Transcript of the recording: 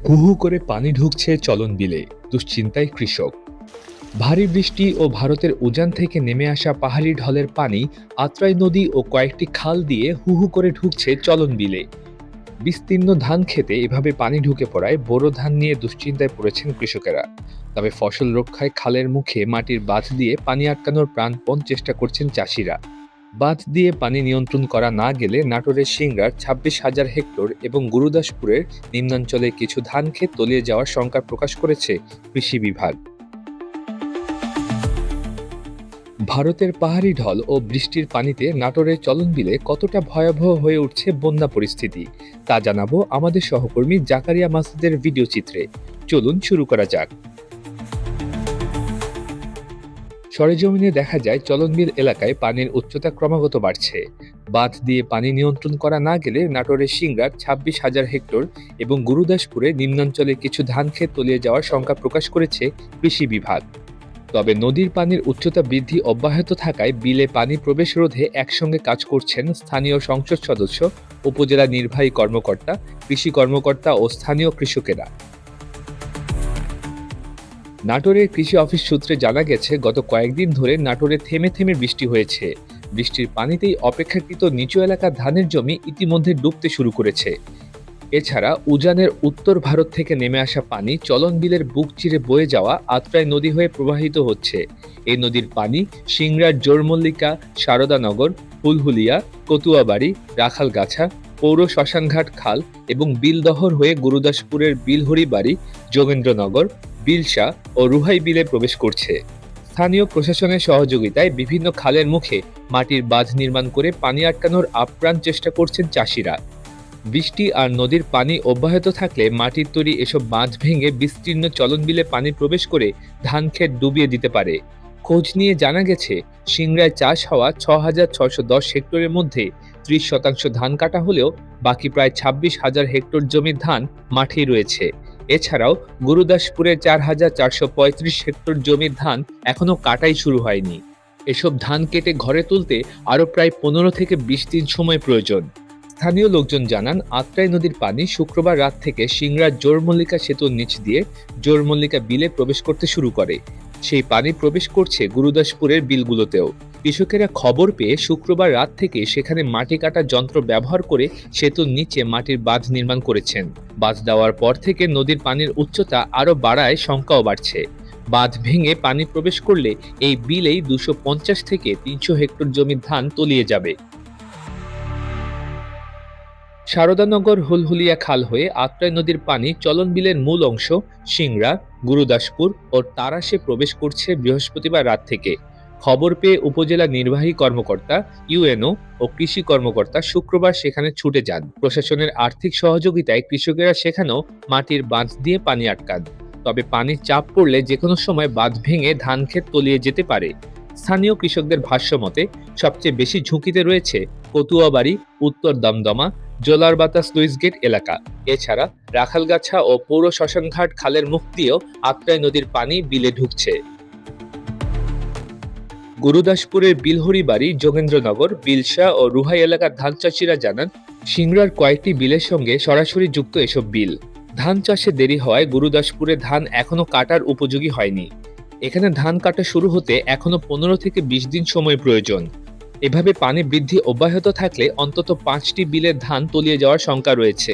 হু হু করে পানি ঢুকছে চলন বিলে, দুশ্চিন্তায় কৃষক। ভারী বৃষ্টি ও ভারতের উজান থেকে নেমে আসা পাহাড়ি ঢলের পানি আত্রাই নদী ও কয়েকটি খাল দিয়ে হু হু করে ঢুকছে চলন বিলে। বিস্তীর্ণ ধান খেতে এভাবে পানি ঢুকে পড়ায় বোরো ধান নিয়ে দুশ্চিন্তায় পড়েছেন কৃষকেরা। তবে ফসল রক্ষায় খালের মুখে মাটির বাঁধ দিয়ে পানি আটকানোর প্রাণপণ চেষ্টা করছেন চাষিরা। বাঁধ দিয়ে পানি নিয়ন্ত্রণ করা না গেলে নাটোরের সিংড়ার ২৬,০০০ হেক্টর এবং গুরুদাসপুরের নিম্নাঞ্চলে কিছু ধান ক্ষেত তলিয়ে যাওয়ার শঙ্কা প্রকাশ করেছে কৃষি বিভাগ। ভারতের পাহাড়ি ঢল ও বৃষ্টির পানিতে নাটোরের চলনবিলে কতটা ভয়াবহ হয়ে উঠছে বন্যা পরিস্থিতি, তা জানাবো আমাদের সহকর্মী জাকারিয়া মাসুদের ভিডিও চিত্রে। চলুন শুরু করা যাক। সরেজমিনে দেখা যায় চলনবিল এলাকায় পানির উচ্চতা ক্রমাগত বাড়ছে। বাঁধ দিয়ে পানি নিয়ন্ত্রণ করা না গেলে নাটোরের সিংড়ার ২৬,০০০ হেক্টর এবং গুরুদাসপুরে নিম্নাঞ্চলে কিছু ধান ক্ষেত তলিয়ে যাওয়ার শঙ্কা প্রকাশ করেছে কৃষি বিভাগ। তবে নদীর পানির উচ্চতা বৃদ্ধি অব্যাহত থাকায় বিলে পানি প্রবেশ রোধে একসঙ্গে কাজ করছেন স্থানীয় সংসদ সদস্য, উপজেলা নির্বাহী কর্মকর্তা, কৃষি কর্মকর্তা ও স্থানীয় কৃষকেরা। নাটোরের কৃষি অফিস সূত্রে জানা গেছে, গত কয়েকদিন ধরে নাটোরে থেমে থেমে বৃষ্টি হয়েছে। বৃষ্টির পানিতেই অপেক্ষাকৃত নিচু এলাকার ধানের জমি ইতিমধ্যে ডুবতে শুরু করেছে। এছাড়া উজানের উত্তর ভারত থেকে নেমে আসা পানি চলন বিলের বুক চিরে বয়ে যাওয়া আত্রাই নদী হয়ে প্রবাহিত হচ্ছে। এই নদীর পানি সিংড়ার জোরমল্লিকা, শারদানগর, হুলহুলিয়া, কতুয়াবাড়ি, রাখালগাছা, পৌর শ্মশানঘাট খাল এবং বিলদহর হয়ে গুরুদাসপুরের বিলহরিবাড়ি, যোগেন্দ্রনগর, বিলশা ও রুহাই বিলে প্রবেশ করছে। স্থানীয় প্রশাসনের সহযোগিতায় বিভিন্ন খালের মুখে মাটির বাঁধ নির্মাণ করে পানি আটকানোর আপ্রাণ চেষ্টা করছেন চাষিরা। বৃষ্টি আর নদীর পানি অব্যাহত থাকলে মাটির তৈরি এসব বাঁধ ভেঙে বিস্তীর্ণ চলনবিলে পানি প্রবেশ করে ধান ক্ষেত ডুবিয়ে দিতে পারে। খোঁজ নিয়ে জানা গেছে, সিংড়ায় চাষ হওয়া ৬,৬১০ হেক্টরের মধ্যে ৩০% ধান কাটা হলেও বাকি প্রায় ২৬,০০০ হেক্টর জমির ধান মাঠেই রয়েছে। এছাড়াও গুরুদাসপুরের ৪,৪৩৫ হেক্টর জমির ধান এখনও কাটাই শুরু হয়নি। এসব ধান কেটে ঘরে তুলতে আরও প্রায় ১৫ থেকে ২০ দিন সময় প্রয়োজন। স্থানীয় লোকজন জানান, আত্রাই নদীর পানি শুক্রবার রাত থেকে সিংড়ার জোরমল্লিকা সেতুর নিচ দিয়ে জোরমল্লিকা বিলে প্রবেশ করতে শুরু করে। সেই পানি প্রবেশ করছে গুরুদাসপুরের বিলগুলোতেও। কৃষকেরা খবর পেয়ে শুক্রবার রাত থেকে সেখানে মাটি কাটার যন্ত্র ব্যবহার করে সেতুর নিচে মাটির বাঁধ নির্মাণ করেছেন। বাঁধ দেওয়ার পর থেকে নদীর পানির উচ্চতা আরও বাড়ায় শঙ্কাও বাড়ছে। বাঁধ ভেঙে পানি প্রবেশ করলে এই বিলেই ২৫০ থেকে ৩০০ হেক্টর জমির ধান তলিয়ে যাবে। শারদানগর হুলহুলিয়া খাল হয়ে আত্রাই নদীর পানি চলন বিলের মূল অংশ সিংড়া, গুরুদাসপুর ও তারাশে প্রবেশ করছে বৃহস্পতিবার রাত থেকে। খবর পেয়ে উপজেলা নির্বাহী কর্মকর্তা, ইউএনও ও কৃষি কর্মকর্তা শুক্রবার সেখানে ছুটে যান। প্রশাসনের আর্থিক সহযোগিতায় কৃষকেরা সেখানেও মাটির বাঁধ দিয়ে পানি আটকান। তবে পানির চাপ পড়লে যেকোনো সময় বাঁধ ভেঙে ধান ক্ষেত তলিয়ে যেতে পারে। স্থানীয় কৃষকদের ভাষ্যমতে সবচেয়ে বেশি ঝুঁকিতে রয়েছে কতুয়াবাড়ি, উত্তর দমদমা, জোলারবাতা স্লুইস গেট এলাকা। এছাড়া রাখালগাছা ও পৌর শ্মশানঘাট খালের মুখ দিয়েও আত্রাই নদীর পানি বিলে ঢুকছে। গুরুদাসপুরের বিলহরিবাড়ি, যোগেন্দ্রনগর, বিলশা ও রুহাই এলাকার ধান চাষিরা জানান, সিংড়ার কয়েকটি বিলের সঙ্গে সরাসরি যুক্ত এসব বিল। ধান চাষে দেরি হওয়ায় গুরুদাসপুরে ধান এখনো কাটার উপযোগী হয়নি। এখানে ধান কাটা শুরু হতে এখনো ১৫ থেকে ২০ দিন সময় প্রয়োজন। এভাবে পানি বৃদ্ধি অব্যাহত থাকলে অন্তত ৫টি বিলের ধান তলিয়ে যাওয়ার শঙ্কা রয়েছে।